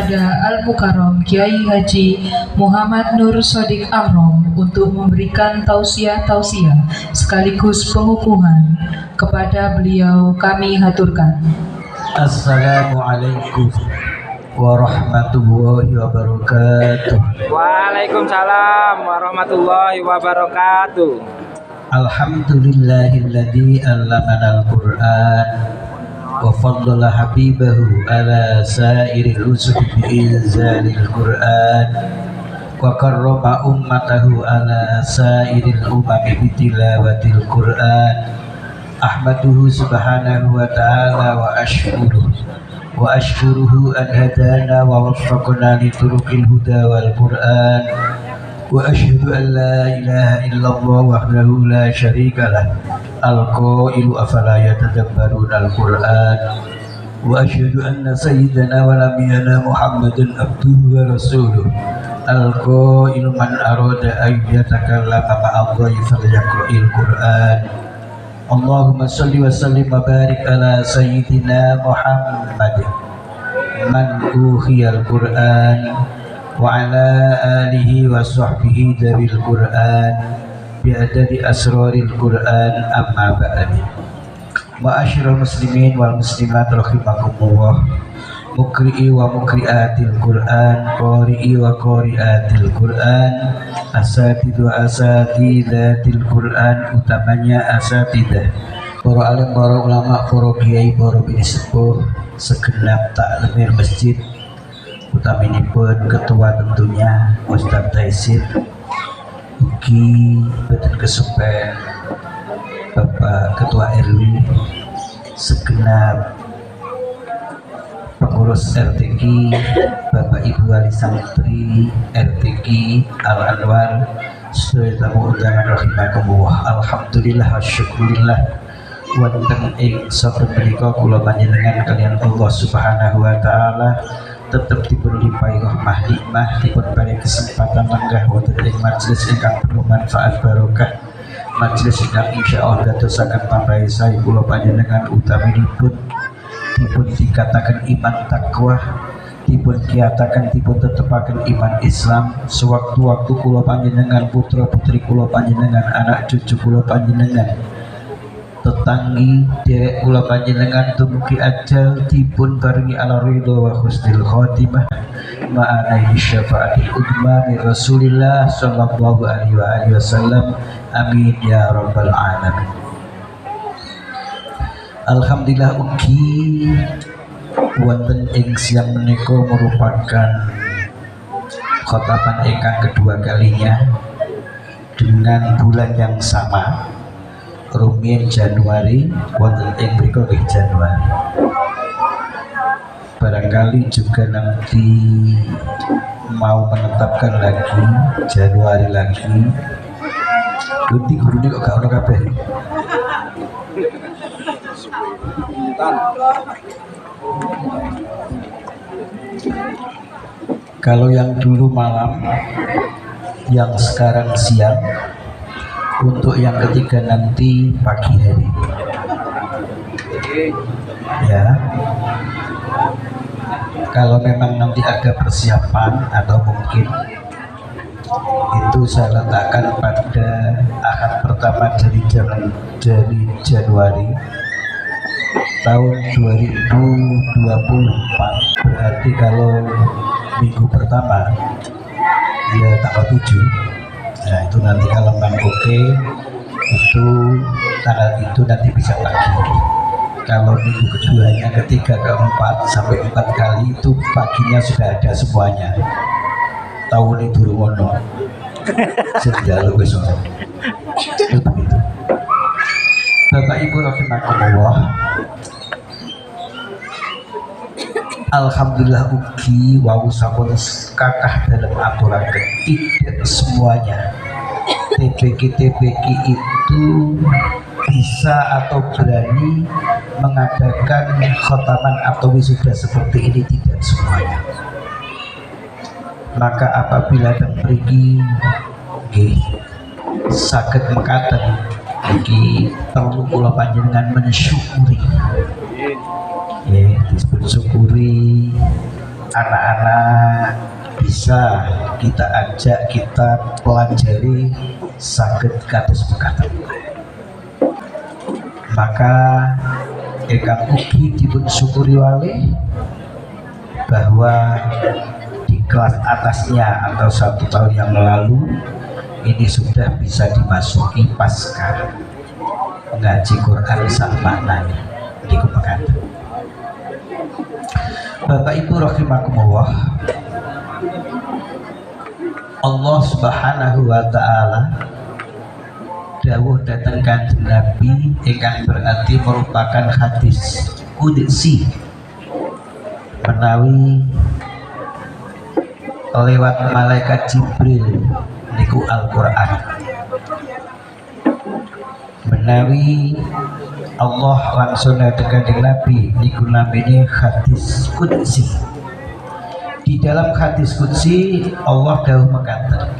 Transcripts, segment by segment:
kepada Al-Mukarram Kiai Haji Muhammad Nur Shodiq Amrom untuk memberikan tausiah-tausiah sekaligus pengukuhan. Kepada beliau kami haturkan. Assalamualaikum warahmatullahi wabarakatuh. Waalaikumsalam warahmatullahi wabarakatuh. Alhamdulillahilladzi 'allamana al-Qur'an wa faddala habibahu ala sa'iril rusuli bi'inzalil Qur'an wa karrama ummatahu ala sa'iril umami bitilawatil Qur'an. Ahmaduhu subhanahu wa ta'ala wa ashkuruhu an hadana wa waffaqna li turuqil huda wal Qur'an wa ashhadu an la ilaha illallah wahdahu la syarika lah al-qailu afala yatadabbaruna al-Qur'an wa ashhadu anna sayyidana wa nabiyana Muhammadan abduhu wa rasuluh al-qailu man arada an yatakallama ma'allahi falyaqra'il Qur'an. Allahumma salli wa sallim wa barik ala sayyidina Muhammad man ukhiyal Qur'an wa ala alihi wa sahbihi dawil Qur'an bi'adadi asraril Qur'an amma ba'di. Ma'asyiral muslimin wal muslimat rahimakumullah, mukri'i wa mukri'atil Qur'an, qari'i wa qari'atil Qur'an, asatidu wa asatidatil Qur'an, utamanya asatidah, para alim, para ulama, para kiai, para bini sepuh, segenap taklimir masjid, utaminipun ketua tentunya Ustaz Taisir, ugi betul kesupen Bapak Ketua RW, segenap pengurus RTQ, Bapak Ibu Wali Santri RTQ Al-Anwar, sedaya tamu undangan rahimakumullah. Alhamdulillah wa syukurillah wonten ing saben menika kula panjenengan kalian Allah Subhanahu wa taala tetep dipun limpahi rahmah nikmah, dipun paring kesempatan lenggah wonten ing majelis ingkang bermanfaat barokah, majelis ingkang insyaallah dadosaken pamrihsa kula panjenengan utaminipun dipun dikatakan iman takwa, dipun kiyatakan dipun tetepaken iman Islam sewaktu-waktu kula panjenengan, putra putri kula panjenengan, anak cucu kula panjenengan, tetanggi derek kula panjenengan dumugi ajal dipun paringi ala ridho wa husnil khotimah ma'anaihi syafaatil udma min Rasulillah sallallahu alaihi wasallam. Amin ya rabbal alamin. Alhamdulillah ugi wonten ing siang menika merupakan khotaman ingkang kedua kalinya dengan bulan yang sama, rumiyin Januari, wonten ing mriku nggih Januari. Barangkali juga nanti mau menetapkan lagi Januari lagi. Nanti gurune kok gak ono kabeh. Kalau yang dulu malam, yang sekarang siang, untuk yang ketiga nanti pagi hari. Ya, kalau memang nanti ada persiapan atau mungkin itu saya letakkan pada ahad pertama dari Januari tahun 2024. Berarti kalau minggu pertama ya tanggal 7. Nah itu nanti kalau memang oke, itu tanggal itu nanti bisa pagi. Kalau minggu keduanya, ketiga, keempat sampai 4 kali itu paginya sudah ada semuanya. Tahun itu rumono sudah lebih besok. Begitu. Bapak Ibu rahimakumullah, alhamdulillah ugi wau sampun kakah dalam aturan tidak semuanya TPQ itu bisa atau berani mengadakan khotaman atau wisuda seperti ini, tidak semuanya. Maka apabila dan pergi sakit mekaten iki perlu kula panjenengan mensyukuri, disebut syukuri anak-anak bisa kita ajak, kita pelajari saged kados mekaten. Maka ingkang ugi dipun syukuri wali bahwa di kelas atasnya atau 1 tahun yang lalu ini sudah bisa dimasuki pasca ngaji Quran sak maknane niku mekaten. Bapak Ibu rahimakumullah, Allah Subhanahu wa taala dawuh dhateng Kanjeng Nabi ingkang berarti merupakan hadis qudsi menawi lewat malaikat Jibril niku Al-Qur'an, menawi Allah langsung dhateng Kanjeng Nabi niku namine hadis qudsi. Di dalam hadis qudsi Allah dawuh mekaten,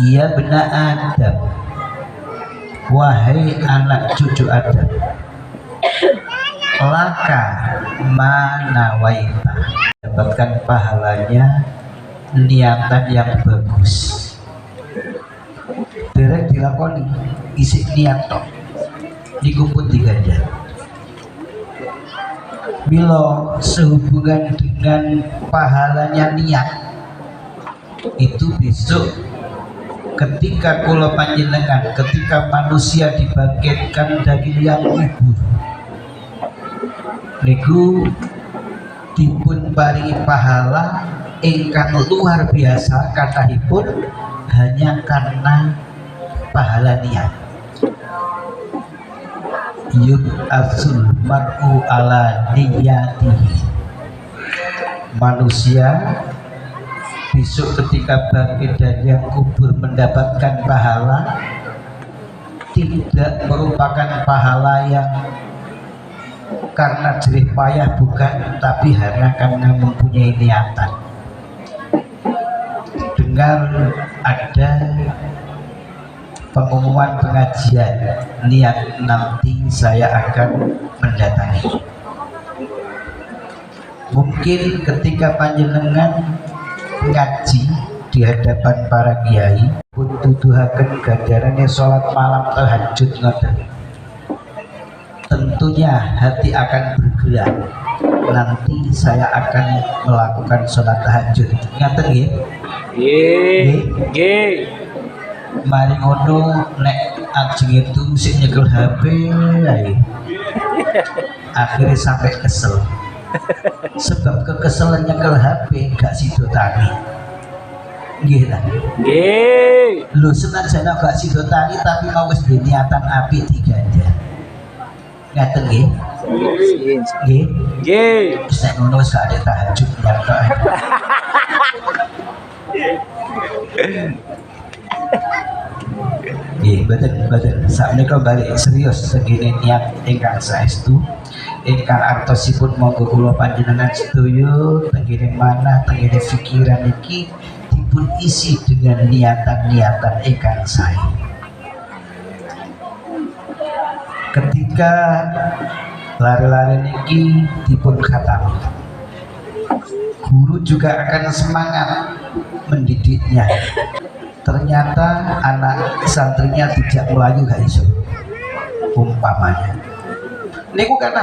ya bena Adam, wahai anak cucu Adam, laka manawaita, dapatkan pahalanya niatan yang bagus. Derek dilakoni isi niat tok niku pun diganjar. Bila sehubungan dengan pahalanya niat itu besok ketika kula panjenengan, ketika manusia dibangkitkan dari liang kubur niku dipun paringi pahala ingkang luar biasa kathahipun hanya karena pahala niat. Yub'atsul mar'u ala niyatihi, manusia besok ketika bangkit dari yang kubur mendapatkan pahala tidak merupakan pahala yang karena jerih payah, bukan, tapi hanya karena mempunyai niatan. Dengar ada pengumuman pengajian, niat nanti saya akan mendatangi. Mungkin ketika panjenengan ngaji di hadapan para kiai pun tuduhaken ganjarane sholat malam tahajud ngoten, tentunya hati akan bergerak, nanti saya akan melakukan sholat tahajud. Ngaten nggih? Nggih. Mari ngono nek ajeng itu sing nyekel HP ae. Akhirnya sampai kesel. Sebab kekeselan nyekel HP gak sidotani. Nggih ta? Nggih. Lho senajan gak sidotani tapi mau wis niatan apik diganjar. Ngaten nggih? Nggih. Nggih. Wis nek ngono wis gak ada tahajud nyatok. Nggih, betul. Sakmenika balik serius segini niat ingkang saestu ingkang artosipun monggo kula panjenengan sedaya tengene manah tengene pikiran iki dipun isi dengan niatan-niatan ingkang sae. Ketika lare-lare niki dipun khatam, guru juga akan semangat mendidiknya. Ternyata anak santrinya tidak melayu gak iso, umpamanya niku kata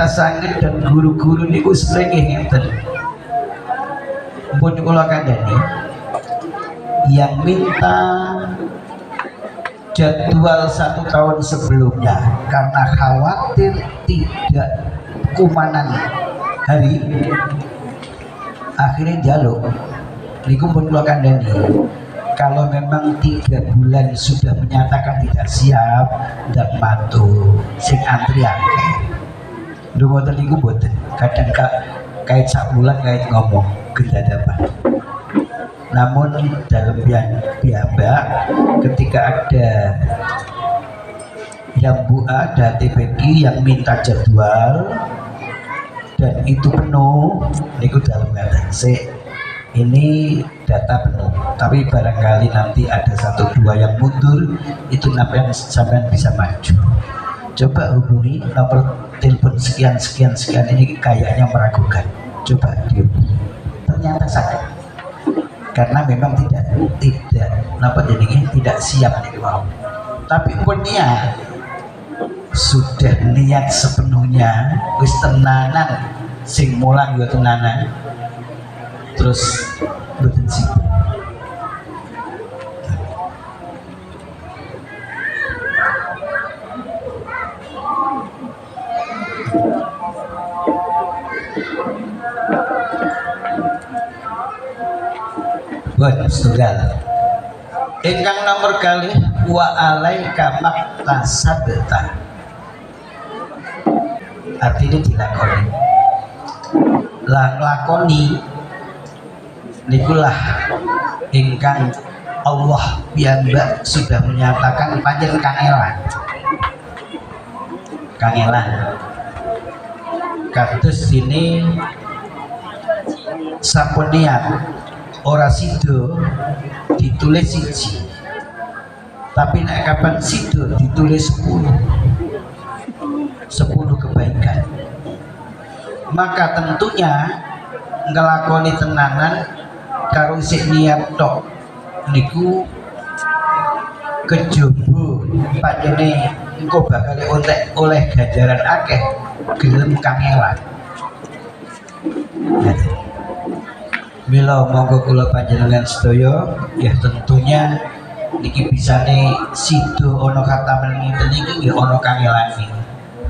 sangat dan guru-guru niku sering ngeten pun kula kandhani yang minta jadwal 1 tahun sebelumnya karena khawatir tidak kumanan hari, akhirnya jaluk niku pun kula kandhani, kalau memang 3 bulan sudah menyatakan tidak siap, ndak mantu sing antrian. Lho mboten niku mboten, kadang kait sak bulan kait ngomong gendadapan. Namun dalam piyambak ketika ada yang ada TPQ yang minta jadwal dan itu penuh, niku dalam keadaan ini data penuh, tapi barangkali nanti ada 1-2 yang mundur, itu sampai bisa maju. Coba hubungi nomor telepon sekian sekian sekian ini, kayaknya meragukan. Coba dihubungi. Ternyata sakit. Karena memang tidak kenapa jadi tidak siap nih mau. Tapi punya sudah niat sepenuhnya, wis tenanan, sing mulang yo tenanan. Terus boten sih. Buat setunggal ingkang nomor kali wa alaika maktasabta, artinya dilakoni lakoni nikulah ingkang Allah piyambak sudah menyatakan panjen kangelan kados ini sampun niat ora sido ditulis siji, tapi nek kapan sido ditulis 10 kebaikan. Maka tentunya ngelakoni tenanan karo isih niat tok niku kejaba panjene engko bakal oleh ganjaran akeh gelem kangelan. Mila monggo kula panjenengan sedaya ya tentunya niki bisane sido ana kata ngeten iki nggih ana kangelane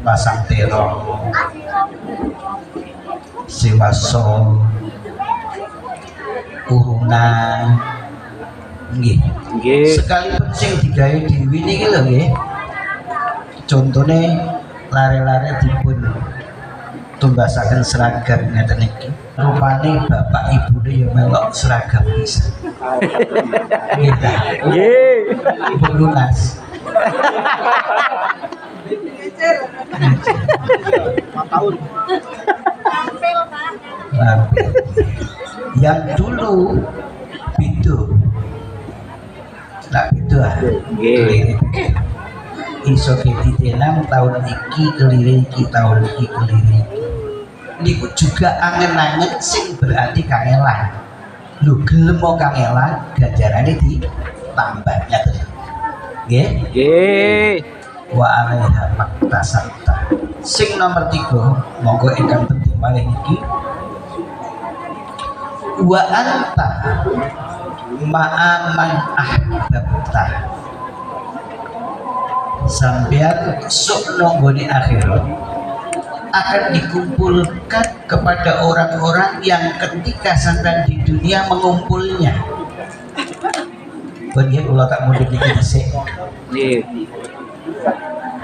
pasang terong sewaso urunan nggih sekalipun sing digawe dhewe niki lho nggih contone lare-lare dipun tumbasaken seragam ngeten iki rupane bapak ibune ya melok seragam bisa. Nggih. Ibu lunas. Tahun. Yang dulu itu tak itu nggih. Iso ditenang tahun iki kelire iki tahun iki kelire iki. Niku juga angen-angen sing berarti kangelan. Lho gelem mau kangelan ganjarane ditambah nyaten. Nggih? Nggih. Wa alaiha maktasabta. Sing nomor 3 monggo ingkang penting malih iki. Wa anta ma'aman ahbabta. Sampeyan sok nonggone akhirat akan dikumpulkan kepada orang-orang yang ketika sampai di dunia mengumpulnya. Begitu kalau tak mau dikit-dikit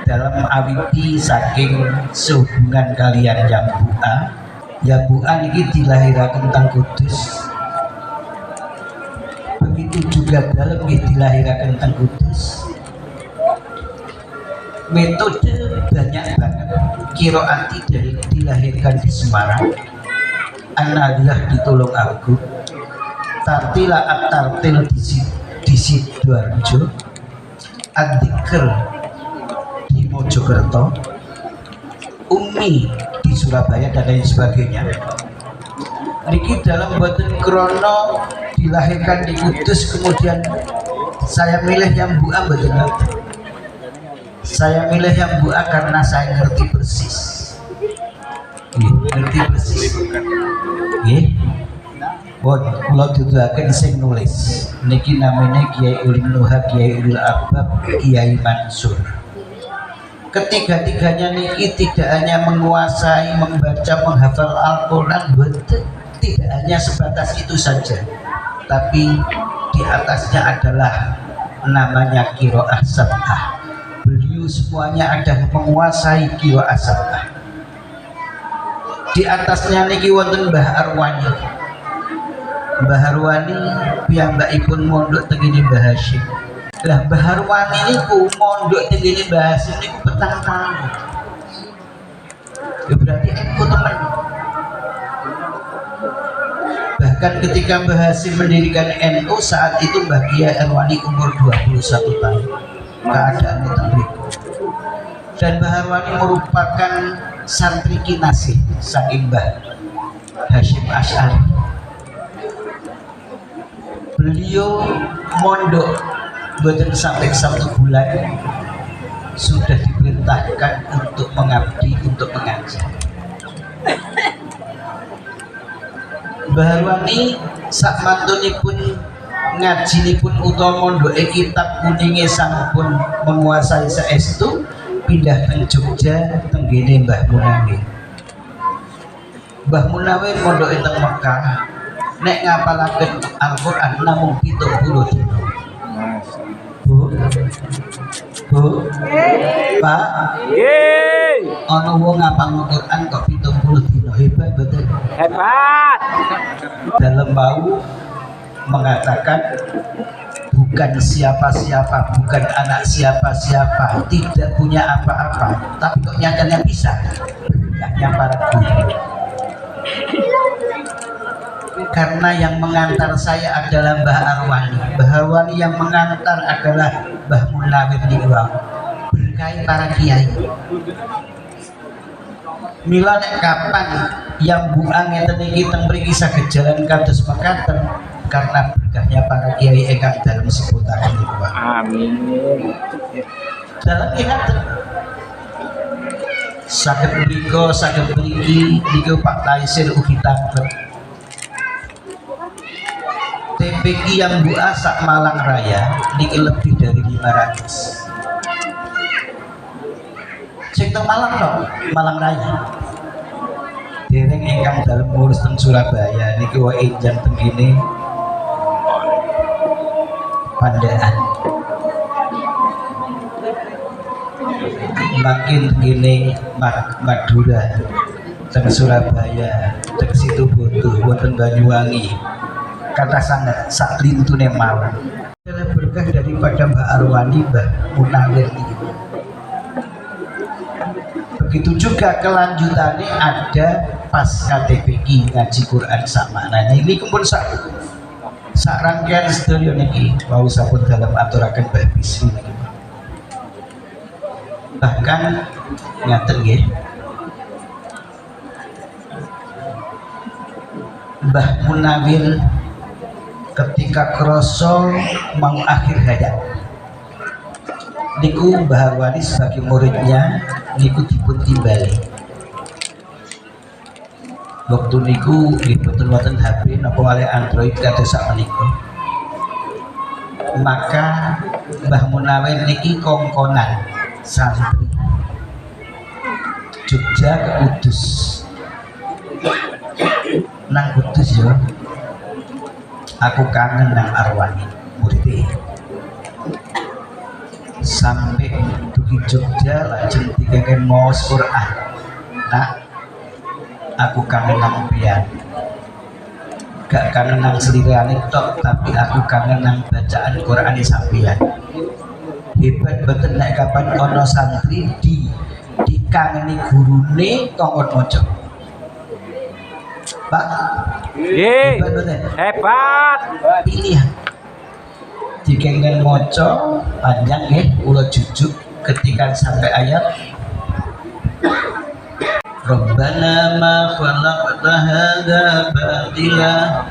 dalam awiti saking sehubungan kalian yang bu'a ya bu'a ini dilahirkan tentang Kudus, begitu juga dalam dilahirkan tentang Kudus. Metode banyak banget. Kiroati dari dilahirkan di Semarang, An-Nadiyah di Tulung Agung, Tartila at-Tartil di Sidoarjo, Ad-Dzikr di Mojokerto, Umi di Surabaya dan lain sebagainya. Niki dalam boten krono dilahirkan di Kudus, kemudian saya milih yang bu'a boten. Saya milih yang bu'a karena saya ngerti persis. Ngerti persis. Nggih. Kula duduhaken sing nulis. Niki namanya Kiai Ulil Nuha, Kiai Ulil Albab, Kiai Mansur. Ketiga-tiganya niki tidak hanya menguasai, membaca, menghafal Al-Qur'an, tidak hanya sebatas itu saja. Tapi di atasnya adalah namanya qiraah sab'ah. Beliau semuanya ada menguasai qiraah sab'ah. Di atasnya niki wonten Mbah Arwani. Mbah Arwani piyambakipun mondok teng ngene Mbah Hasyim. Lah Mbah Arwani niku mondok teng ngene Mbah Hasyim niku petang tahun. Ya berarti NU teman. Bahkan ketika Mbah Hasyim mendirikan NU saat itu Mbah Kiai Arwani umur 21 tahun. Keadaannya terlalu Dan Mbah Arwani merupakan santri kinasih saking Mbah Hasyim Asy'ari. Beliau mondok boten sampai 1 bulan sudah diperintahkan untuk mengabdi, untuk mengajar. Mbah Arwani sak mantunipun ngajinipun utawa mondoke kitab kuninge sampun menguasai saestu, pindah ke Jogja tenggene Mbah Munawir. Mbah Munawir mondoke teng Mekah nek ngapalaken Al-Qur'an namung 70 dina. Bu, Pak, ana wong ngapal Al-Qur'an kok 70 dina, hebat betul. Hebat. Dalam bau mengatakan bukan siapa-siapa, bukan anak siapa-siapa, tidak punya apa-apa, tapi kok nyatanya bisa. Berkahnya para guru. Karena yang mengantar saya adalah Mbah Arwani. Mbah Arwani yang mengantar adalah Mbah Munawir Niwang. Berkah para kiai. Mila nek kapan yang buang ngeten iki teng mriki saged jalan kados mekaten karena berkahnya para kiai ingkang dalem sebutaken niku. Amin. Dalam ingatan saged mriko saged mriki niku Pak Taisir ugi tanggep. TPQ yang buah sak Malang Raya niki lebih dari 500. Sing teng Malang kok, Malang Raya. Dereng ingkang dalem ngurus teng Surabaya niki wae enjang teng kene Pandaan. Makin gini Madura, teng Surabaya, teng Situbondo, wonten Banyuwangi. Kata sangat saklintune Malang. Adalah berkah daripada Mbah Arwani, Mbah Munawir ini. Begitu juga kelanjutannya ada pas KTPI ngaji Quran sak maknanya. Ini kumpul sak rangkaian sedaya niki wau sampun dalam aturaken Mbah Bisri niki. Bahkan ngaten nggih. Mbah Munawir ketika kroso mau akhir hayat niku Mbah Arwani sebagai muridnya niku dipun timbali waktu niku boten wonten HP napa wale Android kados sakmenika. Maka Mbah Munawir niki kongkonan santri Jogja ke Kudus nang Kudus ya. Aku kangen nang Arwani muridnya. Sampai dugi Jogja lajeng dikengken maos Quran. Nah, aku kangen nang pian. Gak kangen nang selirane tok, tapi aku kangen nang bacaan Quran sampeyan. Hebat betul nek kapan ono santri dikangeni gurune kongkon maca. Pak, hebat. Pilihan. Dikengken moco panjang nggih kula jujuk ketika sampai ayat Rabbana ma khalaqta hadza batila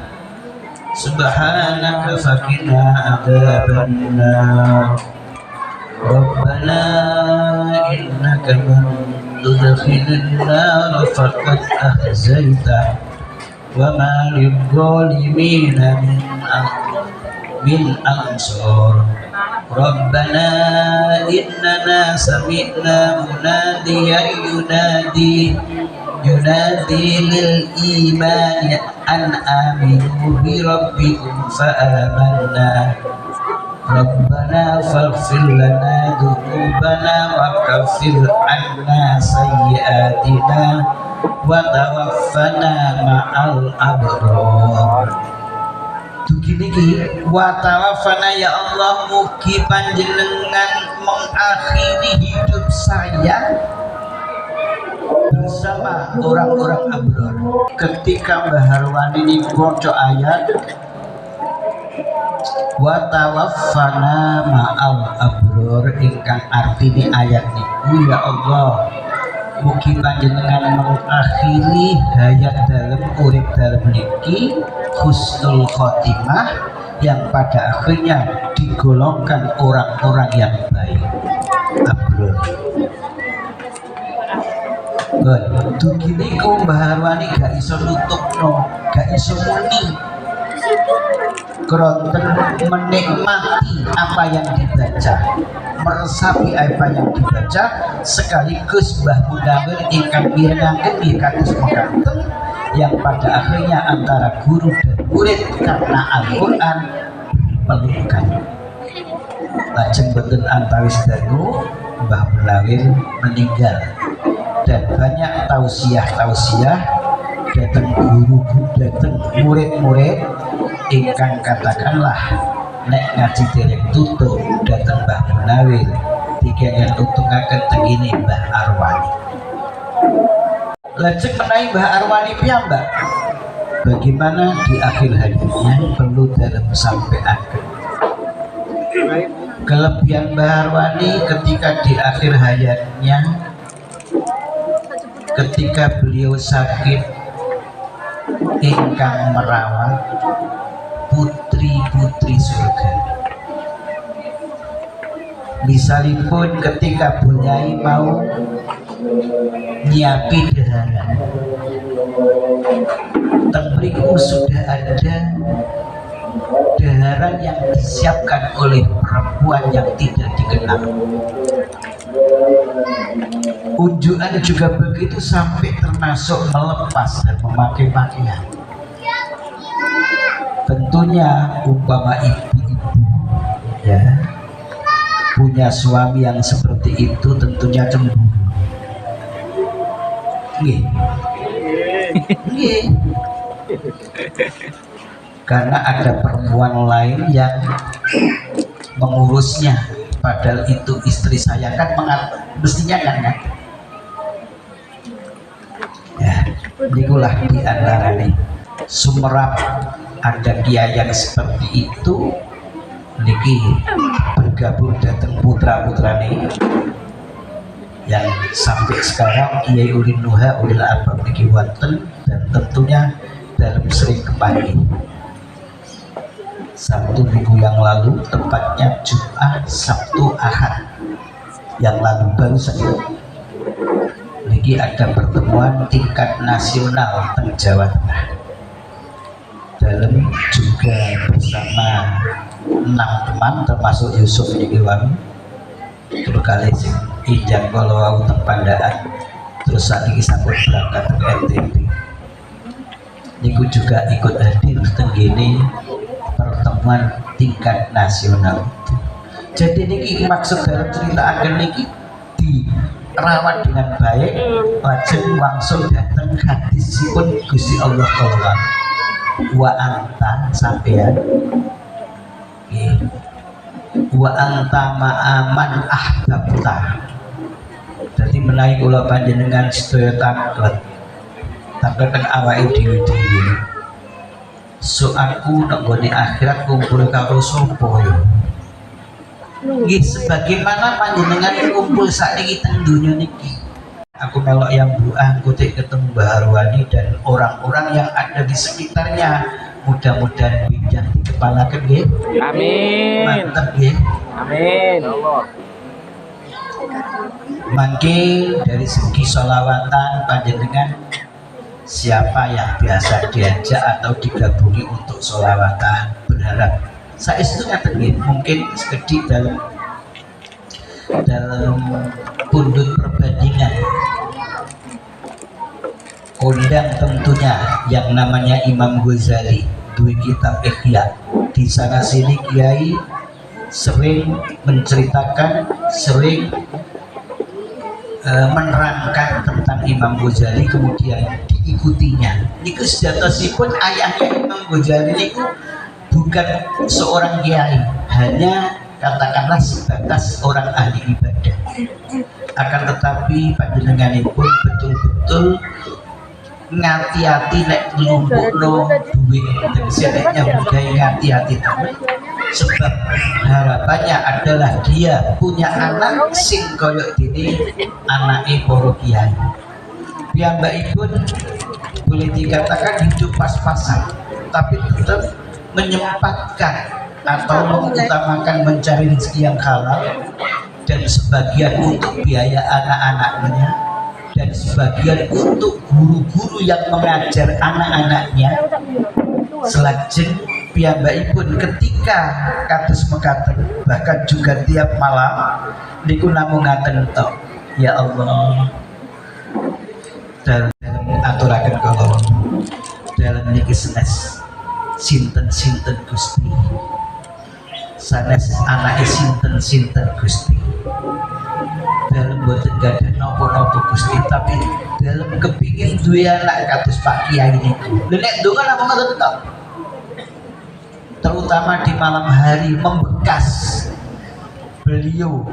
subhanaka faqina adzabannar Rabbana innaka man tudkhilin nar faqad ahzaitah wa ma lidh-dhalimina min ansor Rabbana innana sami'na munadiyan yunadi lil imani an aminu bi rabbikum fa amanna Rabbana faghfir lana dhunubana wa kaffir anna sayyi'atina wa tawaffana ma'al abrar. Begini ki wa tawaffana ya Allah, mugi panjenengan mengakhiri hidup saya bersama orang-orang abrar. Ketika Mbah Arwani ini baca ayat wa tawaffana ma'al abror ingkang artine ayat niku ya Allah mugi panjenengan mengakhiri hayat dalam urip dalam niki husnul khotimah yang pada akhirnya digolongkan orang-orang yang baik abror. Dugi niku Mbah Arwani gak iso nutupno, gak iso muni kronten menikmati apa yang dibaca, meresapi apa yang dibaca, sekaligus Mbah Munawir ingkang mirengaken nggih kados mekaten yang pada akhirnya antara guru dan murid karena Al-Qur'an berpelukan. Lajeng boten antawis dangu Mbah Munawir meninggal dan banyak tausiah-tausiah datang guru, datang murid-murid ingkang katakanlah nek ngaji dereng tutup datang Mbah Munawir dikengken tutukaken tengene Mbah Arwani. Lajeng menawi Mbah Arwani piyambak bagaimana di akhir hayatnya perlu dalam sampaiaken kelebihan Mbah Arwani ketika di akhir hayatnya, ketika beliau sakit ingkang merawat putri-putri surga. Misalipun ketika Bunyai mau nyiapi daharan, temriku sudah ada daharan yang disiapkan oleh perempuan yang tidak dikenal. Unjukan juga begitu sampai termasuk melepas dan memakai pakaian. Tentunya umpama ibu-ibu ya punya suami yang seperti itu tentunya cemburu. Nggih. Nggih. Karena ada perempuan lain yang mengurusnya, padahal itu istri saya kan mestinya kan ya. Ya, inilah di antara nih sumerap ada kiai yang seperti itu niki bergabung datang putra-putra nih yang sampai sekarang Kiai Ulin Nuha Ulil Albab niki wonten dan tentunya dalam sering kembali. Sabtu minggu yang lalu tepatnya Jumat Sabtu Ahad yang lalu baru saja niki ada pertemuan tingkat nasional di Jawa Tengah dalam juga bersama 6 teman termasuk Yusuf Nikiwami berkali ijang kalau aku tempandaan terus saat ini sambut berangkat ke NTB niku juga ikut hadir tenggini pertemuan tingkat nasional itu. Jadi niki maksud dalam cerita akan niki dirawat dengan baik lajeng wangsul datang hadisipun Gusti Allah Ta'ala wa anta sampean wa anta ma'aman ahbabta. Jadi menaik kula panjenengan sedaya taklet awake dhewe-dhewe. So aku nek gone akhirat kumpul karo sapa ya? Nggih sebagaimana panjenengan kumpul sakniki teng donya niki. Aku melok yang buah kutik ketemu Mbah Arwani dan orang-orang yang ada di sekitarnya. Mudah-mudahan bijak di kepala nggih. Amin. Mantap nggih. Amin. Mangke dari segi sholawatan panjenengan siapa yang biasa diajak atau digabungi untuk sholawatan berharap saya itu ngaten nggih mungkin sekedhik dalam pundut perbandingan kondang tentunya yang namanya Imam Ghazali dua kitab Ihya. Di sana sini Kiai sering menceritakan, sering menerangkan tentang Imam Ghazali kemudian diikutinya. Niku sejatosipun ayahnya Imam Ghazali niku bukan seorang kiai, hanya katakanlah sebatas orang ahli ibadah. Akan tetapi panjenenganipun betul-betul ngati-hati nek nglumpukno duit tegese nek nyambut gawe ngati-hati temen sebab harapannya adalah dia punya anak sing koyok dene anake para kiai. Piyambakipun boleh dikatakan hidup pas-pasan tapi tetap menyempatkan atau mengutamakan mencari rezeki yang halal dan sebagian untuk biaya anak-anaknya dan sebagian untuk guru-guru yang mengajar anak-anaknya. Selajeng piyambakipun ketika kados mekaten bahkan juga tiap malam niku namung ngaten tok, ya Allah dalam aturaken kula dalam niki sanes sinten-sinten Gusti sanes anake sinten-sinten Gusti dalam boten gadah napa-napa Gusti tapi dalam kepingin duwe anak kados Pak Kiai niku lha nek ndonga namung ngoten tok terutama di malam hari membekas beliau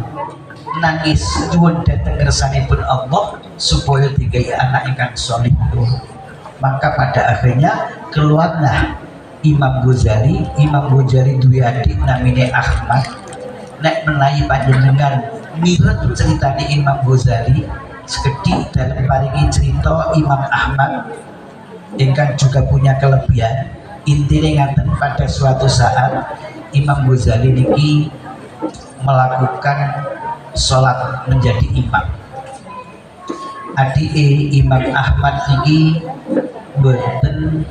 nangis nyuwun dhateng ngersanipun Allah supaya digawe anak ingkang saleh. Maka pada akhirnya keluarlah Imam Ghazali duwe adik namine Ahmad. Nek menawi panjenengan mireng ceritane Imam Ghazali sekedhik dalam paringi cerita Imam Ahmad ingkang juga punya kelebihan. Intinya ngaten pada suatu saat Imam Ghazali niki melakukan sholat menjadi imam. Adik Imam Ahmad niki boten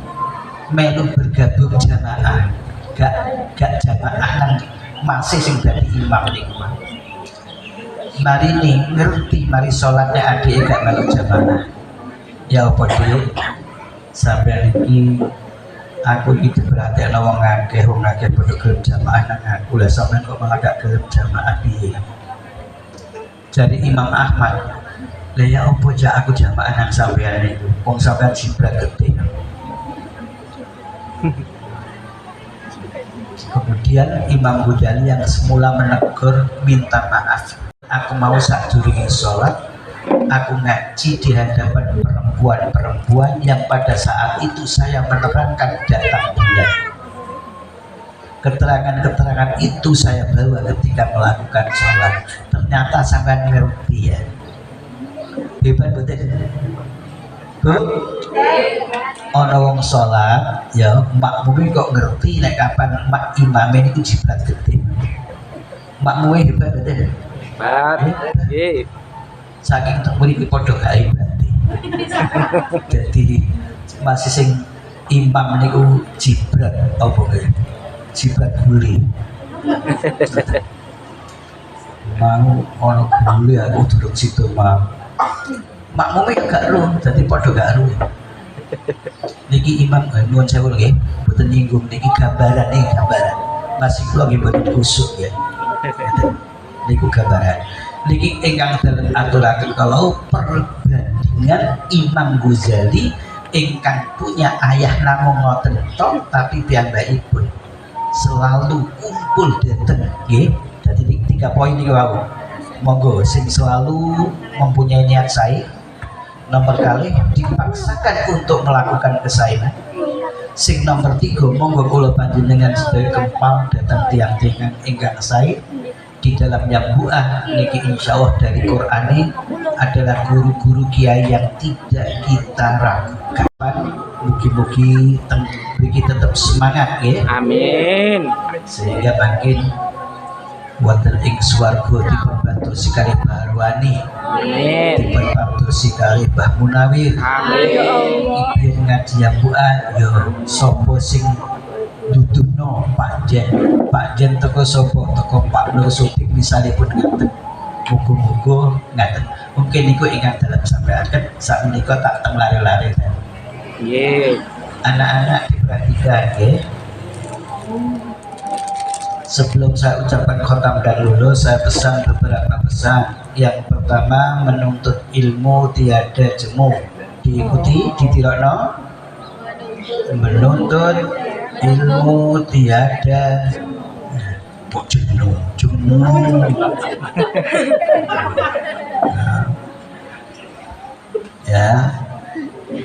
melu bergabung jamaah, gak jamaah nang masih sing dadi imam niku. Mari nih ngerti mari sholatnya adik gak melu jamaah. Ya apa Dik? Sampai niki aku itu berarti ana wong akeh padha gelem jamaah nang aku lah sampean kok malah gak gelem jamaah piye. Jadi Imam Ahmad, lah ya opo ja aku jamaah nang sampean niku. Wong sampean jibrat gede. Kemudian Imam Ghazali yang semula menegur minta maaf. Aku mau sadurunge sholat, aku ngaji di hadapan perempuan-perempuan yang pada saat itu saya menerangkan datang bulan. Keterangan-keterangan itu saya bawa ketika melakukan sholat. Ternyata sampai ngerti ya. Hebat betul. Bu, ono wong sholat, ya makmumnya kok ngerti nek kapan mak imamnya itu jibrat gede. Makmumnya hebat betul. Hebat. Saking mriki padha gak hebat. Jadi masih sing imam niku jibrat apa nggih? Jibrat guli. Mau ono guli aku duduk situ mam. Makmumnya gak roh, jadi padha gak roh. Niki imam nyuwun sewu nggih, boten nyinggung niki gambaran. Masih kula nggih boten kusuk ya. Niku gambaran. Niki ingkang dalem aturaken kalau perbandingan Imam Ghazali ingkang punya ayah namung ngoten tok tapi piyambakipun selalu kumpul dateng nggih. Dadi 3 poin iki wau. Monggo sing selalu mempunyai niat sae. Nomor kali dipaksakan untuk melakukan kesainan. Sing nomor 3 monggo kula panjenengan sedaya kempal datang tiang-tiang ingkang sae. Di dalamnya buah niki insya Allah dari Qur'ani adalah guru-guru kiai yang tidak kita ragukan. Mugi-mugi kita tetap semangat ya. Amin. Sehingga makin wonten ing swarga dipunbantu sekali Mbah Arwani. Amin. Dipunbantu sekali Mbah Munawir. Amin. Iki ngaji yang buah yo sapa sing duduhno Pak Jen teko sapa teko Pak Nur Sutik misalipun ngaten muga-muga ngaten mungkin niku ingat dalam sampean kan sak menika tak teng lare-lare Nggih. anak-anak diperhatikan ya. Sebelum saya ucapkan khotam dan lulus saya pesan beberapa pesan. Yang pertama menuntut ilmu tiada jemu, diikuti ditirokno. Menuntut ilmu tiada jemu. Ya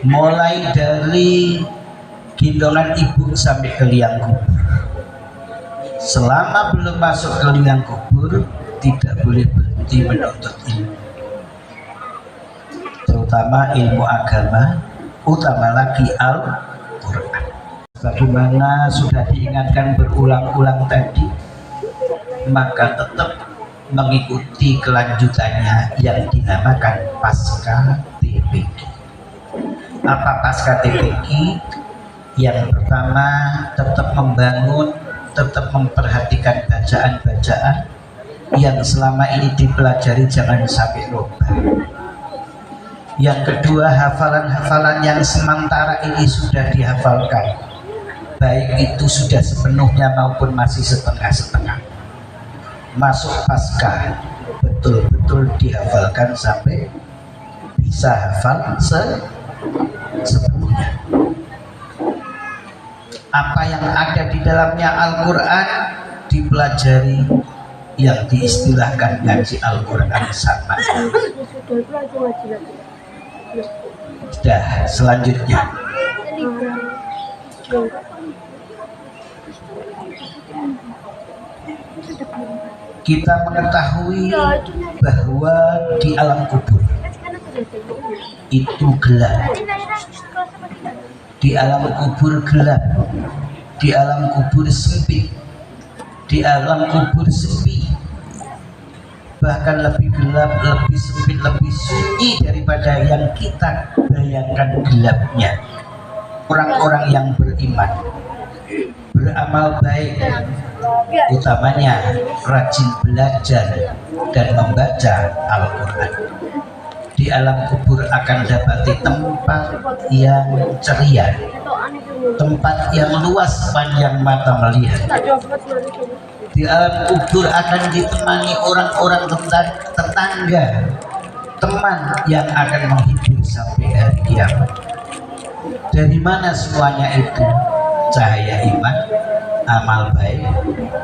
mulai dari gendongan ibu sampai ke liang kubur. Selama belum masuk ke liang kubur, tidak boleh berhenti menuntut ilmu, terutama ilmu agama, utama lagi Al-Quran. Bagaimana sudah diingatkan berulang-ulang tadi, maka tetap mengikuti kelanjutannya yang dinamakan pasca TPQ. Apa pasca TPQ? Yang pertama, tetap membangun, tetap memperhatikan bacaan-bacaan yang selama ini dipelajari jangan sampai lupa. Yang kedua, hafalan-hafalan yang sementara ini sudah dihafalkan, baik itu sudah sepenuhnya maupun masih setengah-setengah, masuk pasca betul-betul dihafalkan sampai bisa hafal sepenuhnya. Apa yang ada di dalamnya Al-Quran dipelajari, yang diistilahkan ngaji Al-Quran sama. Sudah, selanjutnya kita mengetahui bahwa di alam kubur itu gelap. Di alam kubur gelap, di alam kubur sempit, di alam kubur sepi, bahkan lebih gelap, lebih sempit, lebih sunyi daripada yang kita bayangkan gelapnya. Orang-orang yang beriman, beramal baik, utamanya rajin belajar dan membaca Al-Quran, di alam kubur akan dapati tempat yang ceria, tempat yang luas panjang mata melihat. Di alam kubur akan ditemani orang-orang tetangga, teman yang akan menghibur sampai hari kiamat. Dari mana semuanya itu? Cahaya iman, amal baik,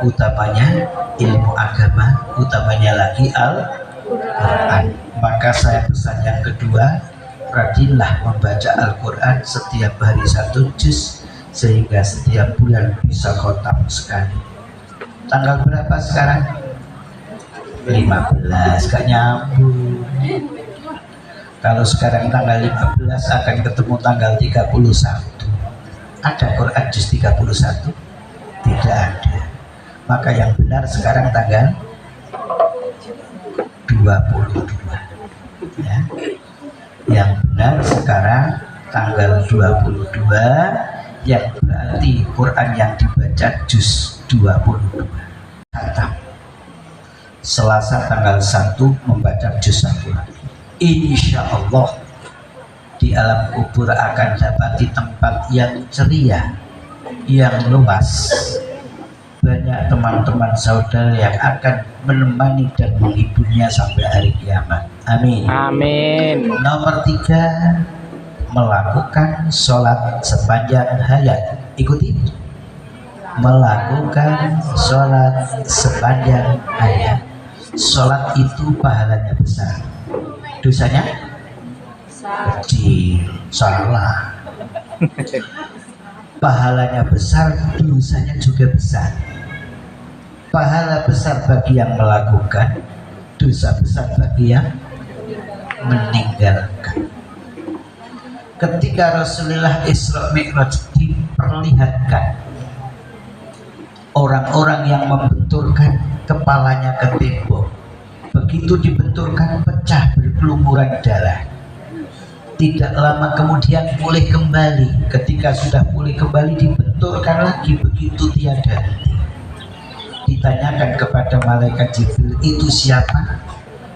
utamanya ilmu agama, utamanya lagi Al-Quran. Maka saya pesan yang kedua, rajinlah membaca Al-Quran setiap hari 1 juz, sehingga setiap bulan bisa khotam sekali. Tanggal berapa sekarang? 15, gak nyambung. Kalau sekarang tanggal 15 akan ketemu tanggal 31. Ada Quran juz 31? Tidak ada. Maka yang benar sekarang tanggal 22 ya. Yang benar sekarang tanggal 22, yang berarti Quran yang dibaca juz 22 khatam. Selasa tanggal 1 membaca juz 1 lagi. Insya Allah di alam kubur akan dapati tempat yang ceria, yang luas. Banyak teman-teman saudara yang akan menemani dan menghiburnya sampai hari kiamat. Amin. Amin. Nomor 3, melakukan sholat sepanjang hayat. Ikuti. Melakukan sholat sepanjang hayat. Sholat itu pahalanya besar, dosanya kecil. Salah. Pahalanya besar, dosanya juga besar. Pahala besar bagi yang melakukan, dosa besar bagi yang meninggalkan. Ketika Rasulullah Isra Mi'raj diperlihatkan orang-orang yang membenturkan kepalanya ke tembok, begitu dibenturkan pecah berkelumuran darah. Tidak lama kemudian pulih kembali. Ketika sudah pulih kembali dibenturkan lagi, begitu tiada henti. Ditanyakan kepada malaikat Jibril, itu siapa?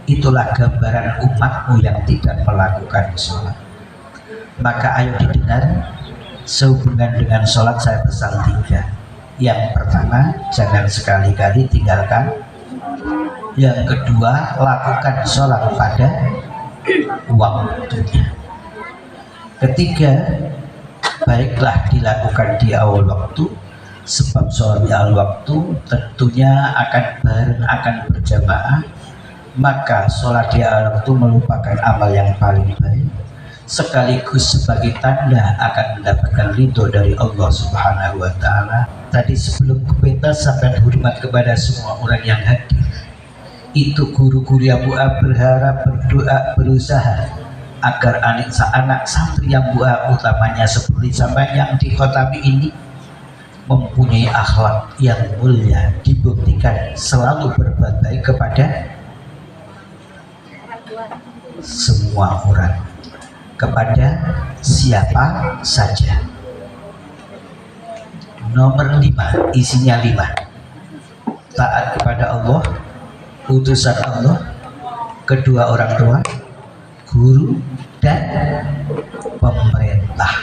Itulah gambaran umatmu yang tidak melakukan sholat. Maka ayo didengar, sehubungan dengan sholat saya pesan 3. Yang pertama, jangan sekali-kali tinggalkan. Yang kedua, lakukan sholat pada waktunya. Ketiga, baiklah dilakukan di awal waktu, sebab sholat di awal waktu tentunya akan bareng, akan berjamaah. Maka sholat di awal waktu merupakan amal yang paling baik, sekaligus sebagai tanda akan mendapatkan ridho dari Allah Subhanahu wa Ta'ala. Tadi sebelum kepentas sampai hormat kepada semua orang yang hadir. Itu guru-guru yang buah berharap, berdoa, berusaha agar anak santri yang buah utamanya seperti sampai yang di Khotami ini mempunyai akhlak yang mulia, dibuktikan selalu berbuat baik kepada semua orang, kepada siapa saja. Nomor 5, isinya 5. Taat kepada Allah, utusan Allah, kedua orang tua, guru, dan pemerintah.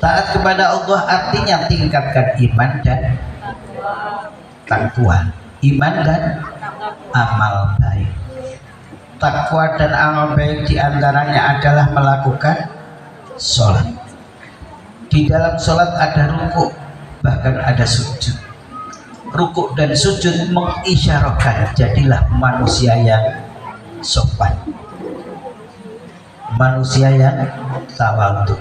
Taat kepada Allah artinya tingkatkan iman dan takwa, iman dan amal baik. Takwa dan amal baik diantaranya adalah melakukan sholat. Di dalam sholat ada rukuk, bahkan ada sujud. Rukuk dan sujud mengisyarahkan jadilah manusia yang sopan, manusia yang tawadhu,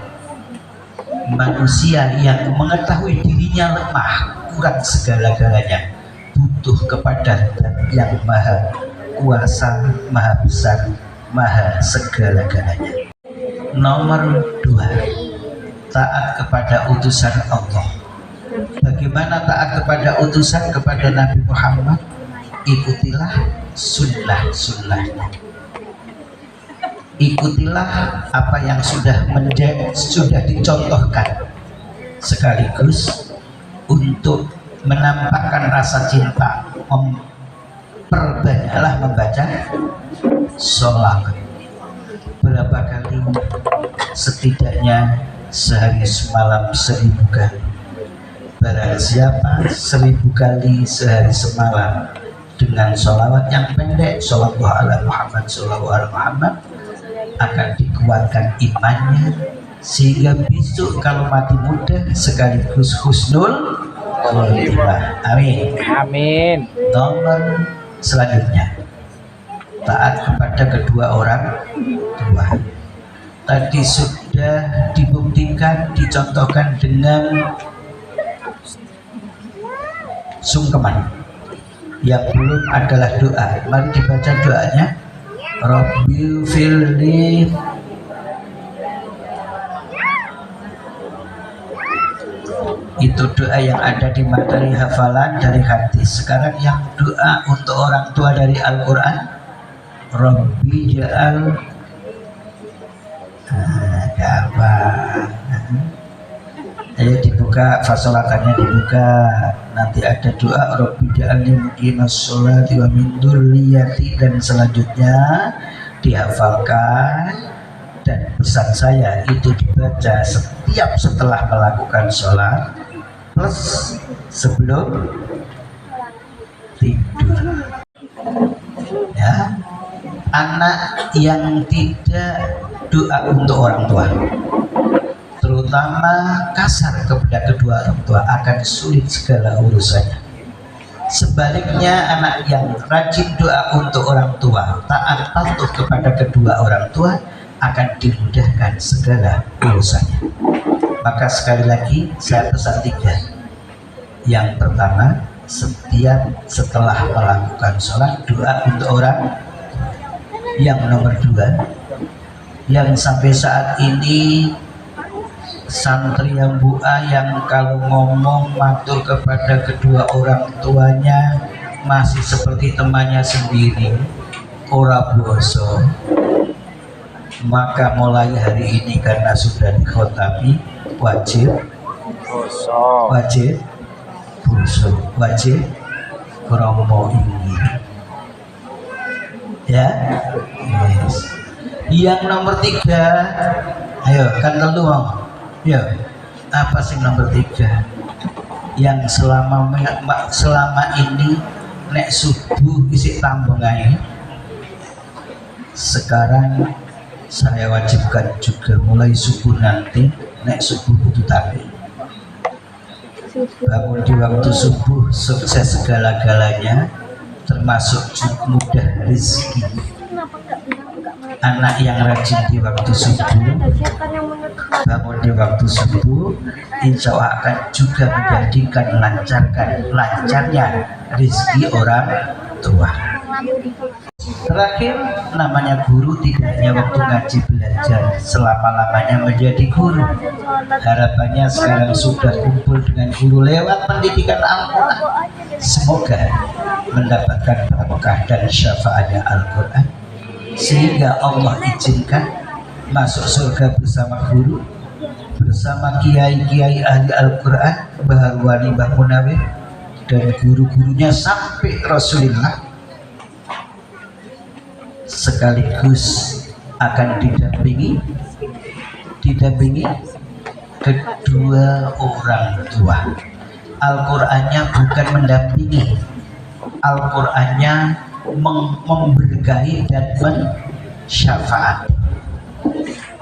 manusia yang mengetahui dirinya lemah, kurang segala-galanya, butuh kepada Zat yang maha kuasa, maha besar, maha segala-galanya. Nomor 2, taat kepada utusan Allah. Bagaimana taat kepada utusan kepada Nabi Muhammad? Ikutilah sunnah-sunnahnya. Ikutilah apa yang sudah dicontohkan, sekaligus untuk menampakkan rasa cinta. Perbanyaklah membaca sholawat. Berapa kali? Setidaknya sehari semalam 1000 kali. Barang siapa 1000 kali sehari semalam dengan sholawat yang pendek, sholawat ala Muhammad, sholawat ala Muhammad, akan dikuatkan imannya sehingga besok kalau mati muda sekaligus husnul khotimah. Amin. Amin. Nomor selanjutnya, taat kepada kedua orang tua. Tadi sudah dibuktikan, dicontohkan dengan sungkeman. Yang belum adalah doa. Mari dibaca doanya. Rabbil firli itu doa yang ada di materi hafalan dari hadis. Sekarang yang doa untuk orang tua dari Al-Quran, Rabbi ja'al ayo dibuka, fasolatannya dibuka. Nanti ada doa Rabbi ja'alni muqimas sholati wa min dzurriyyati, dan selanjutnya dihafalkan. Dan pesan saya itu dibaca setiap setelah melakukan sholat plus sebelum tidur. Ya, anak yang tidak doa untuk orang tua, terutama kasar kepada kedua orang tua, akan sulit segala urusannya. Sebaliknya, anak yang rajin doa untuk orang tua, taat patuh kepada kedua orang tua, akan dimudahkan segala urusannya. Maka sekali lagi saya pesan 3. Yang pertama, setiap setelah melakukan sholat doa untuk orang. Yang nomor 2, yang sampai saat ini santri yang buah yang kalau ngomong matur kepada kedua orang tuanya masih seperti temannya sendiri, ora boso. Maka mulai hari ini karena sudah dikhotami, wajib kromo ini. Ya, yes. Yang nomor 3, ayo kan telu wong. Ya, apa sih nomor 3? Yang selama ini nek subuh isi tambung ae. Sekarang saya wajibkan juga mulai subuh nanti, nek subuh kudu takbir. Bangun di waktu subuh, sukses segala-galanya, termasuk mudah rezeki. anak yang rajin di waktu subuh, bangun di waktu subuh, insya Allah akan juga menjadikan lancarnya rezeki orang tua. Terakhir, namanya guru tidak hanya waktu ngaji belajar, selama-lamanya menjadi guru. Harapannya sekarang sudah kumpul dengan guru lewat pendidikan Al-Quran. Semoga mendapatkan berkah dan syafaatnya Al-Quran, sehingga Allah izinkan masuk surga bersama guru, bersama kiai-kiai ahli Al-Quran, Mbah Wali, Mbah Munawir, dan guru-gurunya sampai Rasulullah, sekaligus akan didampingi kedua orang tua. Al-Qur'annya bukan mendampingi, Al-Qur'annya memberkahi dan mensyafaat.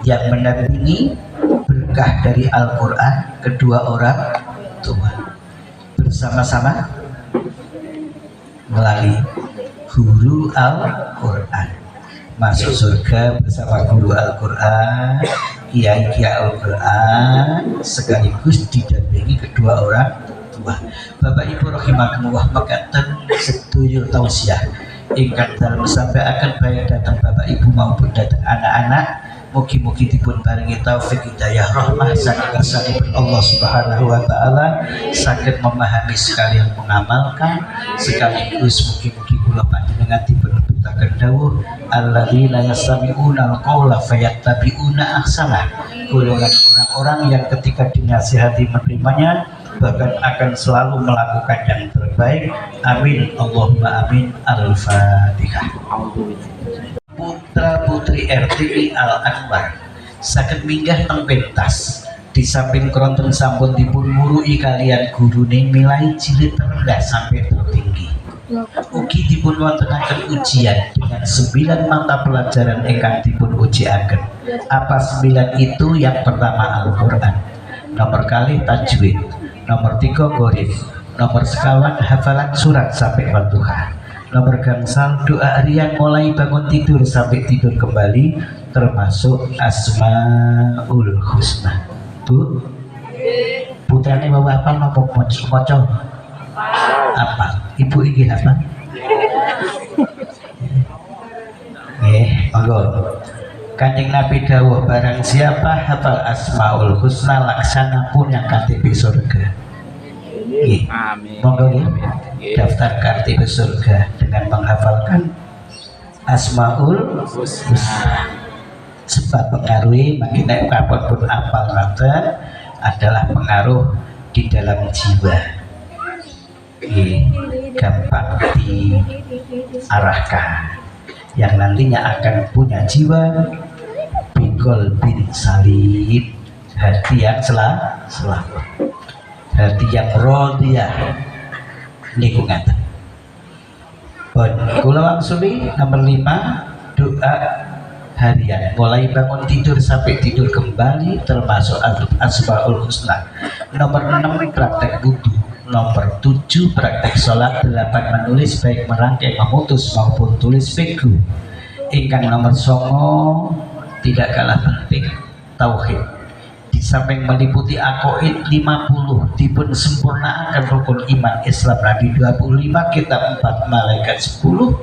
Yang mendampingi berkah dari Al-Qur'an kedua orang tua, bersama-sama melalui guru Al-Qur'an, masuk surga bersama guru Al-Quran, kiai-kiai Al-Quran, sekaligus didampingi kedua orang tua. Bapak Ibu rahimakumullah, makaten setuju tausiah ingkang dalem sampai akan baik datang Bapak Ibu maupun datang anak-anak. Mugi-mugi dipun paringi taufik hidayah rahmah saking kersanipun Allah Subhanahu wa taala, saged memahami sekalian mengamalkan, sekaligus mugi-mugi kula panjenengan dipun betaken dawuh alladzina yastami'una al-qaula fayattabi'una ahsanah, golongan orang-orang yang ketika dinasihati menerimanya bahkan akan selalu melakukan yang terbaik. Amin Allahumma amin. Al-Fatihah. Putra putri RTI Al Anwar saged minggah teng pentas, di samping kronten sampun dipun murui kalian gurune milai jilid terendah sampai tertinggi. Ugi dipun wontenaken ujian dengan 9 mata pelajaran ingkang dipun ujiaken. Apa 9 itu? Yang pertama Al-Quran, nomor kali tajwid, nomor 3 gharib, nomor sekawan hafalan surat sampai Fatihah, nomor gangsal doa harian mulai bangun tidur sampai tidur kembali, termasuk Asmaul Husna. Bu, putrane bawa apa nopo moco apa? Ibu iki apa? Monggo. Kanjeng Nabi dawuh, barang siapa hafal Asmaul Husna laksana punya KTP surga. Amin. Monggo nggih, daftar KTP surga dengan menghafalkan Asmaul Husna. Sebab pengaruhi makin nek kapun pun apal ngoten adalah pengaruh di dalam jiwa. Gampang diarahkan, yang nantinya akan punya jiwa bikol bin salim, hati yang selamat, hati yang rodiyah. Niku ngaten. Pun kula wangsuli nomor 5 doa harian mulai bangun tidur sampai tidur kembali, termasuk Asmaul Husna. Nomor 6 praktek wudu, nomor 7 praktek sholat, 8 menulis baik merangkai, memutus maupun tulis fiqh. Ingkang nomor 9 tidak kalah penting tauhid. Di samping meliputi aqaid 50, dipun sempurnaaken rukun iman Islam Nabi 25, kitab 4 malaikat 10,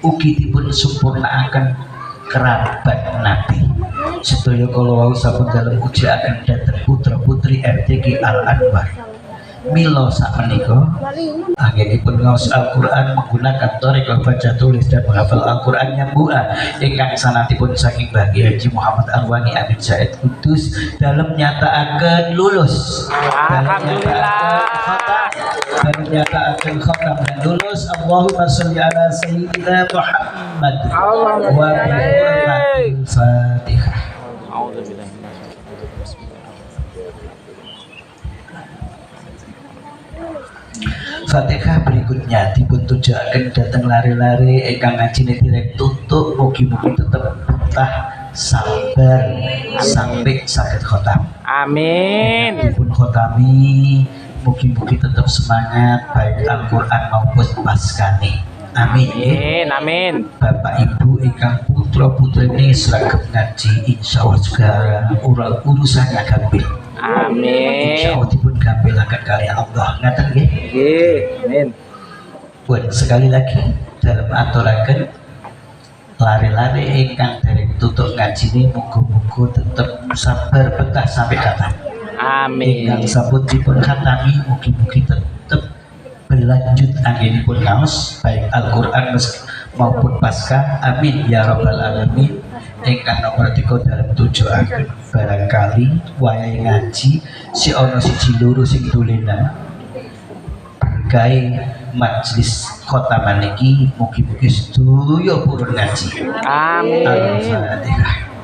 ugi dipun sempurnaaken kerabat Nabi. Sedaya kala wau sampun dalem ujiaken dhateng putra putri RTI Al Anwar. Milo sakmenika anggenipun ngaos Al-Qur'an menggunakan thariqah baca tulis dan menghafal Al-Qur'an nyambua ingkang sanatipun saking Bagi Haji Muhammad Arwani Amin Said Kudus dalem nyataaken lulus, Alhamdulillah, dalem nyataaken khatam dan lulus. Allahumma sholli ala sayyidina Muhammad wa bi Fatihah. Fatihah berikutnya dipun tujuaken dateng lari-lari ingkang ngajine direk tutup, mugi-mugi tetep betah sabar sampai sakit khotam. Amin. Dipun khotami, mugi-mugi tetap semangat baik Al-Qur'an maupun paskane. Amin. Amin. Bapak Ibu ingkang putra putrane seragam ngaji insya Allah juga urusannya gampil. Amin. Insya Allah dipun gampilaken kali Allah. Ngaten nggih. Nggih. Amin. Buat sekali lagi dalam aturaken lari-lari ingkang dereng tutuk ngajine muga-muga tetep sabar betah sampai kapan. Amin. Ingkang sampun dipun khatami mugi-mugi tetep berlanjut anggenipun ngaos baik Al-Qur'an maupun Paskah. Amin ya rabbal alamin. Ingkang nomor 3 dalam tujuaken barangkali wayahe ngaji si ana siji loro sing dolenan berkahi majelis kota maniki mugi-mugi sedaya purun ngaji. Amin. Al-Fatihah.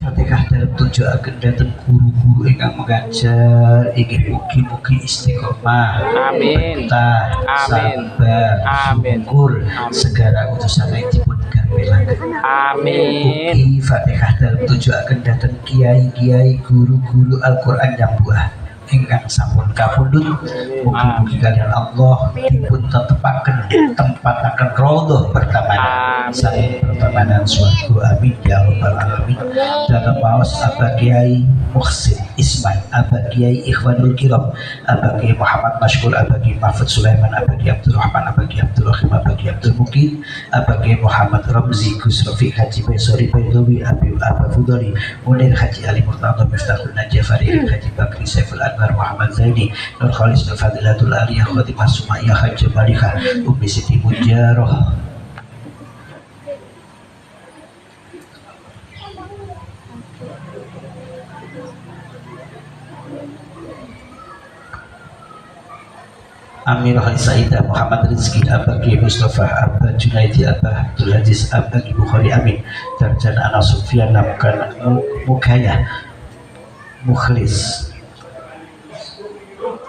Fatihah dalam tujuaken dhateng guru-guru ingkang mengajar inggih mugi-mugi istiqomah, Amin. betah, Amin. sabar, Amin. syukur segala utusan yang dipun gampilaken. Amin. Mugi Fatihah dalam tujuaken dhateng kiai-kiai guru-guru Al-Qur'an yang buah ingkang sampun kapundhut mugi-mugi kalian Allah dipun tetepaken tempataken rodha pertamanan saking pertamanan swarga. Amin ya rabbal alamin. Dalam maos Abah Kiai Muhsin Ismail, Abah Kiai Ikhwanul Kiram, Abah Kiai Muhammad Mashkur, Abah Kiai Mahfud Sulaiman, Abah Kiai Abdul Rahman, Abah Kiai Abdul Rahim, Abah Kiai Abdul Muqin, Abah Kiai Muhammad Ramzi Gus Rafiq Haji Baisori Baidowi, Abah Fudoli Munir Haji Ali Murtada Miftahul Najaf Farid Haji Bakri Saiful Anwar Muhammad Zaini Nur Khalis Nur Fadilatul Aliyah Khotimah Sumaiyah Haji Malika Ummi Siti Mujaroh. Amirah Saidah Muhammad Rizki, Abah Kiai Mustafa, Abah Junaidi, Abah Abdul Aziz, Abah Bukhari Amin, Darjan Anak Sufyan Namkan Mukaya Mukhlis,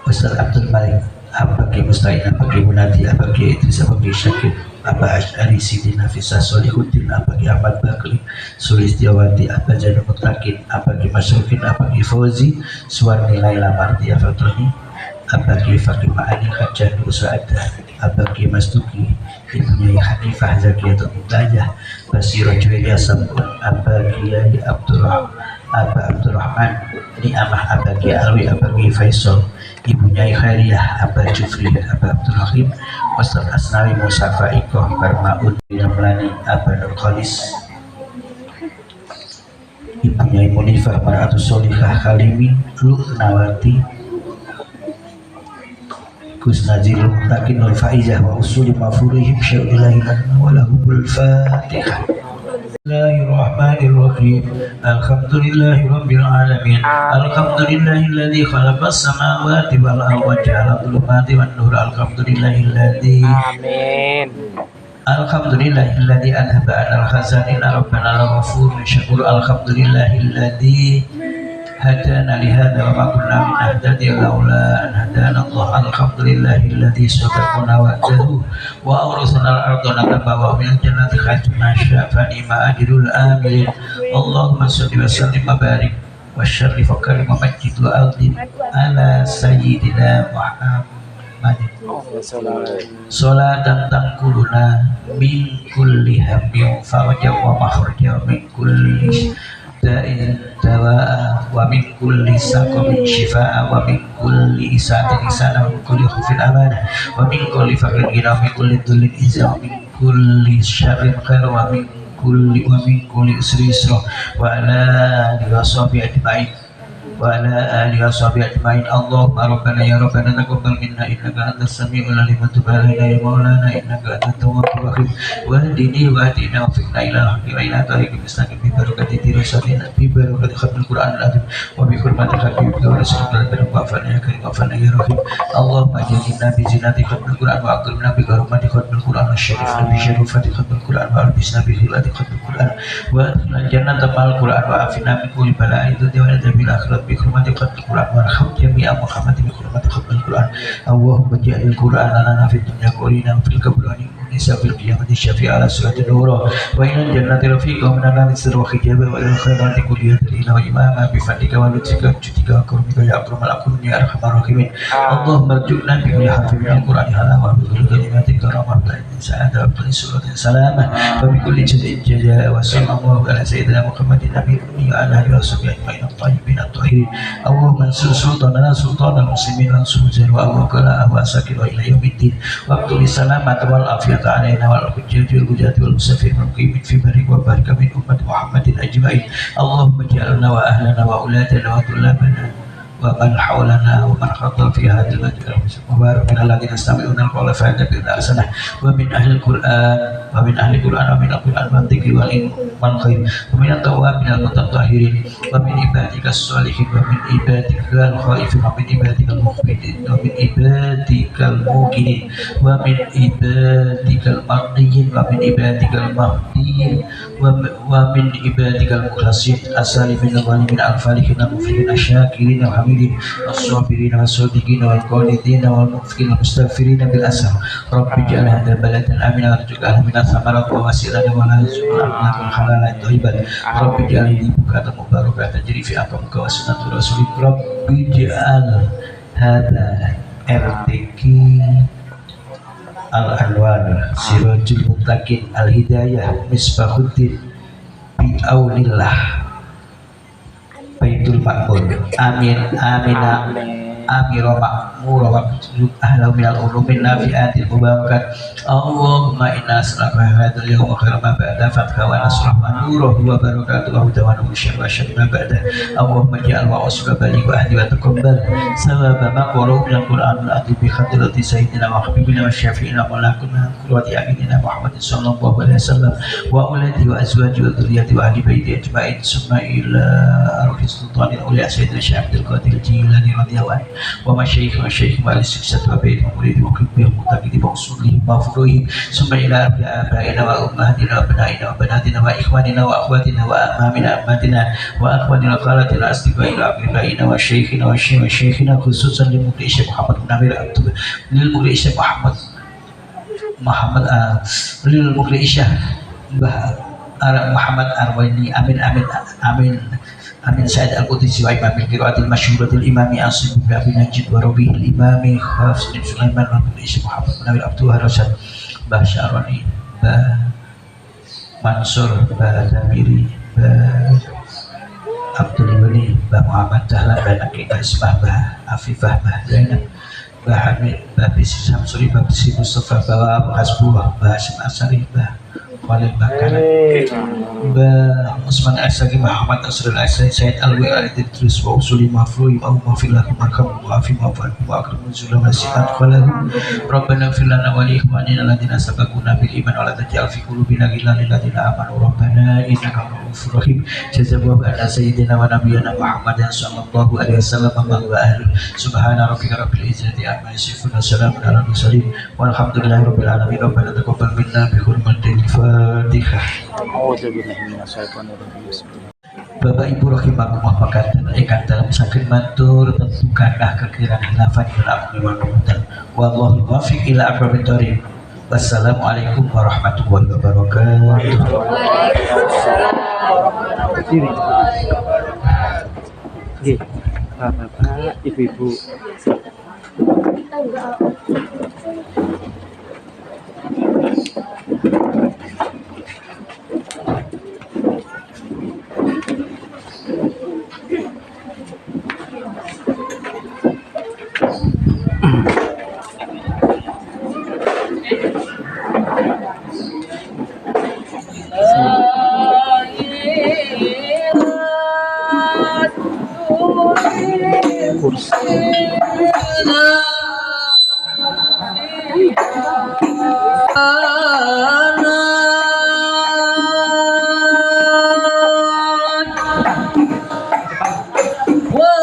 Ustaz Abdul Malik, Abah Kiai Mustain, Abah Kiai Munadi, Abah Kiai Idris, Abah Kiai Syakir, Abah Ash'ari Siti Nafisah Solihuddin, Abah Kiai Ahmad Bakri, Sulistiawati, Abah Janu Mutakin, Abah Kiai Masrukin, Abah Kiai Fauzi, Suwarni Laila Mardia Fatroni, Abah Kiai Fakir Ma'ani Khadjah Nur Sa'adah, Abah Kiai Mastuki, Ibunya Hanifah Zakiyatun Mutayah, Basirah Juwelia Sampun, Abah Kiai Abah Abdurrahman Ni'amah, Abah Kiai Alwi, Abah Kiai Faisal, Ibunya Khairiyah, Abah Jufri, Abah Abdurrahim, Ustaz Asnawi Musa Faikoh, Barmaud Binamlani, Abah Nur Khalis, Ibunya Munifah Mar'atus Solihah Khalimi, Luknawati, Gus Nazir Mutakin Nur Faizah wa usuli mafurihim syai'ilahilan walahumul fatihah. Bismillahirrahmanirrahim. Alhamdulillahi rabbil alamin. Alhamdulillahilladzi khalaqas samawati wal arda wa ja'ala dhulumati wan nur. Alhamdulillahilladzi Amin. Alhamdulillahilladzi anhaba 'anal khazan inna rabbana laghafurun syakur. Alhamdulillahilladzi hadana lihada wa ma kunna linahtadiya laula an hadana Allah. Alhamdulillahilladzi sadaqana wa'dahu wa awrasana al-ardha natabawwa'u minal jannati haitsu nasha fa ni'ma ajrul amilin. Allahumma shalli wa sallim wa barik wa syarrif wa karim wa majjid wa azim ala sayyidina Muhammadin salatan tangkuluna min kulli hammin faraja wa makhraja min kulli da'in dawa'a wa min kulli saqamin shifa'a wa min kulli isatin isana wa min kulli khufin amana wa min kulli faqrin ghina wa min kulli dhullin izza wa min kulli syarrin khair wa min kulli usri yusra wa ala alihi wa sahbihi ajma'in wa ala alihi wa sahbihi ajma'in. Allahumma rabbana ya rabbana taqabbal minna innaka antas samiul alim wa tub alaina ya maulana innaka antat tawwabur rahim wahdini wahdina wafiqna ilal haqqi wa ila tariqil mustaqim bi barakati tirasatina bi barakati khatmil qur'anil azim wa bi hurmati habibika wa rasulika wa afana ya karim wa afana ya rahim. Allahumma jadilna bi zinati khatmil qur'an wa aqrimna bi hurmati khatmil qur'an asy-syarif bi syarifati khatmil qur'an wa albisna bi hilati khatmil qur'an wa adkhilna jannata ma'al qur'an wa afina min kulli bala'in dunya wa bil akhirat bi hurmati khatmil qur'an wa arham jami'a Muhammadin bi hurmati khatmil qur'an. Allahumma ja'al qur'ana lana fid dunya qurina fil qabri nisa fil qiyamati syafi'a ala surati nura wa inal jannati rafiqa wa minan nari sirwa hijaba wa ilal khairati kulliyati ila wa imama bi fadlika wa lutfika jutika wa kurmika ya akramal akramin ya arhamar rahimin Allahumma arju'na bi kulli harfin min al-Qur'ani halawah bi kulli kalimatin karamah bi sa'adah wa kulli suratin salamah wa bi kulli jaza'in jaza'a wa sallallahu ala sayyidina Muhammadin nabiyil ummi wa ala alihi wa sahbihi ajma'in at-tayyibin at-tahirin Allahumma ansur sultanana sultanal muslimin wa ansur wa awqala wa sakir wa ila yaumiddin wa qul salamat wal afiyata alaina wal hujjati wal hujjati wal musafir muqimin fi barik wa barik min ummati Muhammadin ajma'in Allahumma ja'alna wa ahlana wa ulatana wa tullabana ومن حولنا ومن خطى في هذا المجال وبارك من الذين يستمعون القول فيتبعون احسنه ومن اهل القران ومن القران والذكر والخير ومن التوابين المتطهرين ومن عبادك الصالحين ومن عبادك الخائفين ومن عبادك المؤمنين ومن عبادك الموقنين ومن عبادك المرضيين ومن عبادك المهديين ومن عبادك المخلصين السالمين الظالمين الفالحين المفلحين الشاكرين الحميدين الصابرين والصادقين والقانتين والمنفقين والمستغفرين بالأسر رب اجعل هذا البلد آمنا وارزق أهله من الثمرات ووسعنا ولا يرزقنا الأملاك والحلال الطيبات رب اجعل لي بكاة مباركة تجري في أقامك وسنة رسولك رب اجعل هذا RTQ Al-Anwar Sirajul Muttaqin Al-Hidayah Misbahuddin Bi'aunillah Baitul Makmur amin amina amira makmura wa ahla minal ulumin nafi'atil mubarakat Allahumma inna asrafah hadal yawma khairu ma ba'da fatka wa nasrah wa nuruh wa barakatuh wa hudawan wa syarwa syarwa ma ba'da Allahumma ja'al wa usuka balik wa ahdi wa taqabbal sawaba ma qalu minal Qur'an al-adib bi khadrati sayyidina wa habibina wa syafi'ina wa lakuna qurwati aminina Muhammadin sallallahu alaihi wasallam wa ulati wa azwaji wa dhurriyyati wa ahli baiti ajma'in summa ila arwah sultanil uliya sayyidina Syekh Abdul Qadir Jilani radhiyallahu anhu wa masyayikh wa syayikh wa al-siksat wa bayi murid wa muhibbih mutaqidi wa usulih wa furuhim summa ila abaina wa ummahatina wa abnaina wa banatina wa ikhwanina wa akhwatina wa amamina amatina wa akhwanina khalatina asdiqaina abibaina wa syayikhina wa syayikhina khususan lil mukli Syekh Muhammad Munawir Abdul lil mukli Syekh lil mukli Syekh Muhammad Arwani amin amin amin Amin Said Al-Qudsi wa Imamil Qiraatil Masyhuratil Imami Asim bin Abi Najid wa Rabihil Imami Khafs bin Sulaiman wa Syekh Muhammad Munawir Abdullah Rasyad Bah Syarani Bah Mansur Bah Zamiri Bah Abdul Wali Bah Muhammad Dahlan Bah Nakika Ismah Bah Afifah Bah Zainab Bah Hamid Bah Bisi Samsuri Bah Bisi Mustafa Bah Hasbullah Bah Hasim Asari Bah Khalil Bakar Mbah Usman Asagi Muhammad Asrul Asai Said Alwi Alidin Terus wa usuli mafruhi wa mafilahu marham wa afi ma'afan wa akramu zulam nasihat khalahu Rabbana filana wa li ikhwanina ladina sabakuna bil iman wa la taj'al fi qulubina ghillan lil ladina amanu Rabbana innaka ra'ufur rahim jazakallahu anna sayyidina wa nabiyyina Muhammadan sallallahu alaihi wasallam wa ahli subhana rabbika rabbil izzati amma yasifun wa salamun ala mursalin walhamdulillahi rabbil alamin Rabbana taqabbal minna bi hurmatil Fatihah. Bapak Ibu rahimahumullah pakatan ikan dalam sakit matur tentukanlah kekiran khilafah dan akhirul mutal wallahu muwaffiq ila aqrabit thoriq. Wassalamualaikum warahmatullahi wabarakatuh. Bapak, Ibu-ibu. Wala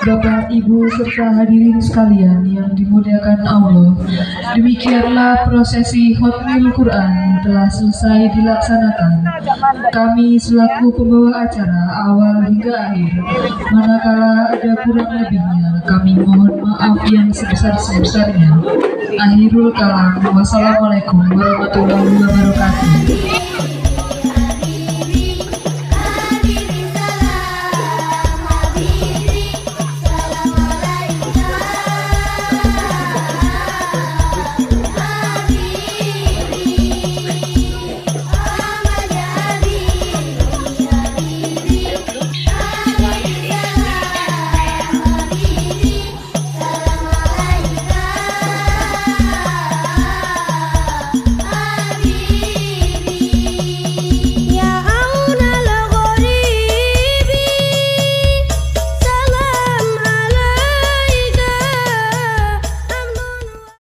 Bapak, Ibu, serta hadirin sekalian yang dimuliakan Allah, demikianlah prosesi Khotmil Quran telah selesai dilaksanakan. Kami selaku pembawa acara awal hingga akhir, manakala ada kurang lebihnya, kami mohon maaf yang sebesar-sebesarnya. Akhirul kalam, wassalamualaikum warahmatullahi wabarakatuh.